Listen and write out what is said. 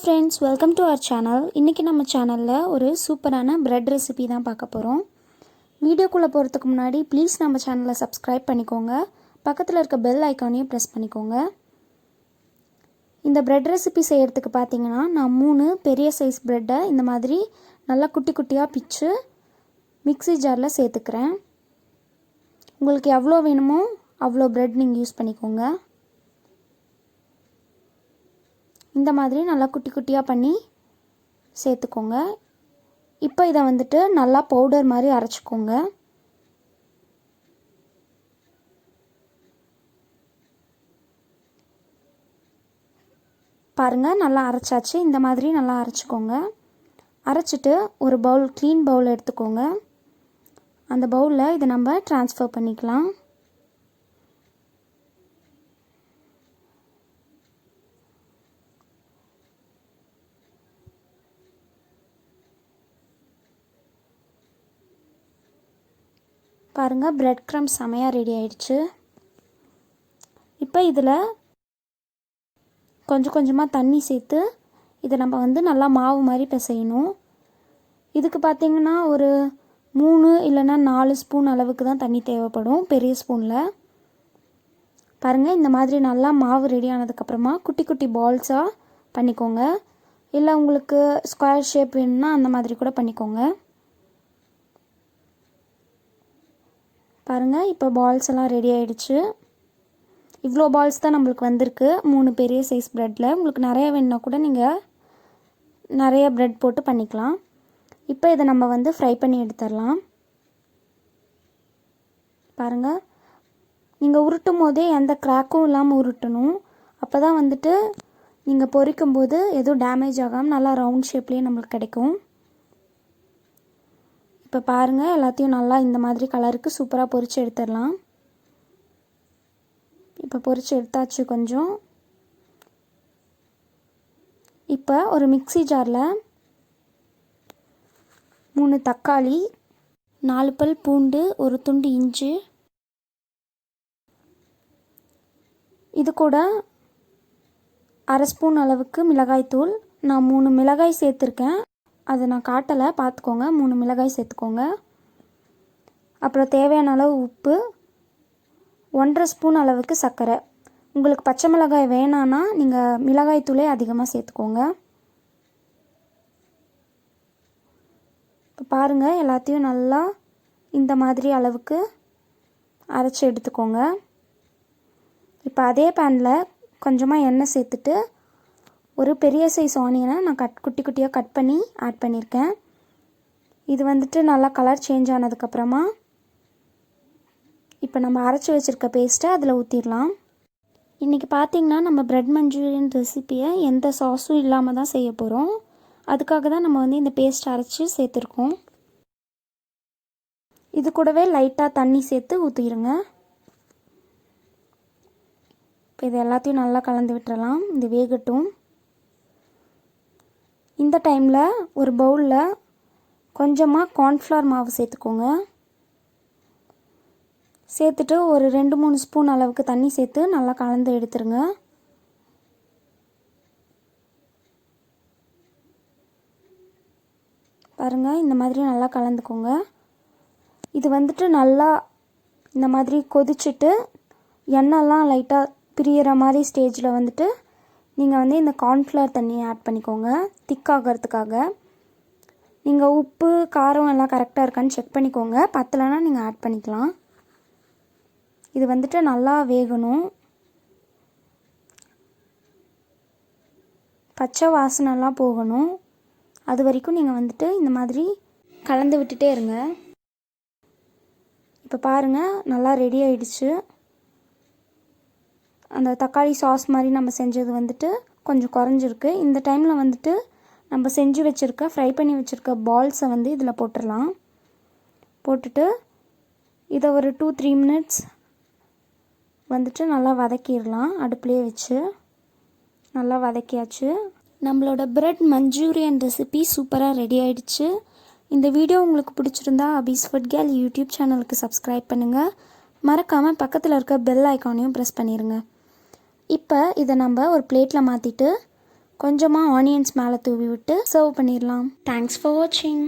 Friends, welcome to our channel. இன்றைக்கி நம்ம சேனலில் ஒரு சூப்பரான பிரெட் ரெசிபி தான் பார்க்க போகிறோம். வீடியோக்குள்ளே போகிறதுக்கு முன்னாடி ப்ளீஸ் நம்ம சேனலை சப்ஸ்கிரைப் பண்ணிக்கோங்க. பக்கத்தில் இருக்க பெல் ஐக்கானையும் ப்ரெஸ் பண்ணிக்கோங்க. இந்த பிரெட் ரெசிபி செய்கிறதுக்கு பார்த்தீங்கன்னா நான் 3 பெரிய சைஸ் பிரெட்டை இந்த மாதிரி நல்லா குட்டி குட்டியாக பிச்சு மிக்ஸி ஜாரில் சேர்த்துக்கிறேன். உங்களுக்கு எவ்வளோ வேணுமோ அவ்வளோ பிரெட் நீங்கள் யூஸ் பண்ணிக்கோங்க. இந்த மாதிரி நல்லா குட்டி குட்டியாக பண்ணி சேர்த்துக்கோங்க. இப்போ இதை வந்துட்டு நல்லா பவுடர் மாதிரி அரைச்சிக்கோங்க. பாருங்கள், நல்லா அரைச்சாச்சு. இந்த மாதிரி நல்லா அரைச்சிக்கோங்க. அரைச்சிட்டு ஒரு பவுல், க்ளீன் பவுல் எடுத்துக்கோங்க. அந்த பவுலில் இதை நம்ம ட்ரான்ஸ்ஃபர் பண்ணிக்கலாம். பாருங்கள், பிரெட் க்ரம்ஸ் செமையாக ரெடி ஆயிடுச்சு. இப்போ இதில் கொஞ்சம் கொஞ்சமாக தண்ணி சேர்த்து இதை நம்ம நல்லா மாவு மாதிரி பிசையணும். இதுக்கு பார்த்திங்கன்னா ஒரு 3 இல்லைன்னா 4 ஸ்பூன் அளவுக்கு தான் தண்ணி தேவைப்படும், பெரிய ஸ்பூனில். பாருங்கள், இந்த மாதிரி நல்லா மாவு ரெடி ஆனதுக்கப்புறமா குட்டி குட்டி பால்ஸாக பண்ணிக்கோங்க. இல்லை உங்களுக்கு ஸ்கொயர் ஷேப் வேணும்னா அந்த மாதிரி கூட பண்ணிக்கோங்க. பாருங்கள், இப்போ பால்ஸ் எல்லாம் ரெடி ஆகிடுச்சு. இவ்வளோ பால்ஸ் தான் நம்மளுக்கு வந்திருக்கு 3 பெரிய சைஸ் ப்ரெட்டில். உங்களுக்கு நிறைய வேணுன்னா கூட நீங்கள் நிறைய ப்ரெட் போட்டு பண்ணிக்கலாம். இப்போ இதை நம்ம ஃப்ரை பண்ணி எடுத்துடலாம். பாருங்கள், நீங்கள் உருட்டும் போதே எந்த கிராக்கும் இல்லாமல் உருட்டணும். அப்போ தான் நீங்கள் பொரிக்கும்போது எதுவும் டேமேஜ் ஆகாமல் நல்லா ரவுண்ட் ஷேப்லேயே நம்மளுக்கு கிடைக்கும். இப்போ பாருங்கள், எல்லாத்தையும் நல்லா இந்த மாதிரி கலருக்கு சூப்பராக பொரித்து எடுத்துடலாம். இப்போ பொரித்து எடுத்தாச்சு கொஞ்சம். இப்போ ஒரு மிக்ஸி ஜாரில் 3 தக்காளி, 4 பல் பூண்டு, ஒரு துண்டு இஞ்சி, இது கூட அரை ஸ்பூன் அளவுக்கு மிளகாய்த்தூள். நான் 3 மிளகாய் சேர்த்துருக்கேன், அதை நான் காட்டலை, பார்த்துக்கோங்க. 3 மிளகாய் சேர்த்துக்கோங்க. அப்புறம் தேவையான அளவு உப்பு, 1.5 ஸ்பூன் அளவுக்கு சர்க்கரை. உங்களுக்கு பச்சை மிளகாய் வேணான்னா நீங்கள் மிளகாய் தூளே அதிகமாக சேர்த்துக்கோங்க. இப்போ பாருங்கள், எல்லாத்தையும் நல்லா இந்த மாதிரி அளவுக்கு அரைச்சி எடுத்துக்கோங்க. இப்போ அதே பேனில் கொஞ்சமாக எண்ணெய் சேர்த்துட்டு ஒரு பெரிய சைஸ் ஆனியனை நான் குட்டி குட்டியாக கட் பண்ணி ஆட் பண்ணியிருக்கேன். இது நல்லா கலர் சேஞ்ச் ஆனதுக்கப்புறமா இப்போ நம்ம அரைச்சி வச்சுருக்க பேஸ்ட்டை அதில் ஊற்றிடலாம். இன்றைக்கி பார்த்திங்கன்னா நம்ம பிரெட் மஞ்சூரியன் ரெசிப்பியை எந்த சாஸும் இல்லாமல் தான் செய்ய போகிறோம். அதுக்காக தான் நம்ம இந்த பேஸ்ட் அரைச்சி சேர்த்துருக்கோம். இது கூடவே லைட்டாக தண்ணி சேர்த்து ஊற்றிடுங்க. இப்போ இது எல்லாத்தையும் நல்லா கலந்து விட்டுறலாம். இது வேகட்டும். இந்த டைமில் ஒரு பவுலில் கொஞ்சமாக கார்ன்ஃப்ளவர் மாவு சேர்த்துக்கோங்க. சேர்த்துட்டு ஒரு 2-3 ஸ்பூன் அளவுக்கு தண்ணி சேர்த்து நல்லா கலந்து எடுத்துருங்க. பாருங்கள், இந்த மாதிரி நல்லா கலந்துக்கோங்க. இது நல்லா இந்த மாதிரி கொதிச்சுட்டு எண்ணெய்லாம் லைட்டாக பிரியிற மாதிரி ஸ்டேஜில் நீங்கள் இந்த கார்ன்ஃப்ளவர் தண்ணியை ஆட் பண்ணிக்கோங்க, திக்காகிறதுக்காக. நீங்கள் உப்பு காரம் எல்லாம் கரெக்டாக இருக்கான்னு செக் பண்ணிக்கோங்க. பத்தலைன்னா நீங்கள் ஆட் பண்ணிக்கலாம். இது நல்லா வேகணும். பச்சை வாசனைலாம் போகணும். அது வரைக்கும் நீங்கள் இந்த மாதிரி கலந்து விட்டுட்டே இருங்க. இப்போ பாருங்கள், நல்லா ரெடி ஆயிடுச்சு. அந்த தக்காளி சாஸ் மாதிரி நம்ம செஞ்சது கொஞ்சம் குறைஞ்சிருக்கு. இந்த டைமில் நம்ம செஞ்சு வச்சுருக்க ஃப்ரை பண்ணி வச்சுருக்க பால்ஸை இதில் போட்டுடலாம். போட்டுட்டு இதை ஒரு 2-3 மினிட்ஸ் நல்லா வதக்கிடலாம். அடுப்புலேயே வச்சு நல்லா வதக்கியாச்சு. நம்மளோட பிரெட் மஞ்சூரியன் ரெசிபி சூப்பராக ரெடி ஆகிடுச்சு. இந்த வீடியோ உங்களுக்கு பிடிச்சிருந்தா அபீஸ் ஃபுட் கேல் யூடியூப் சேனலுக்கு சப்ஸ்கிரைப் பண்ணுங்கள். மறக்காமல் பக்கத்தில் இருக்க பெல் ஐக்கானையும் ப்ரெஸ் பண்ணிடுங்க. இப்போ இதை நம்ம ஒரு பிளேட்டில் மாற்றிட்டு கொஞ்சமாக ஆனியன்ஸ் மேலே தூவி விட்டு சர்வ் பண்ணிடலாம். தேங்க்ஸ் ஃபார் வாட்சிங்.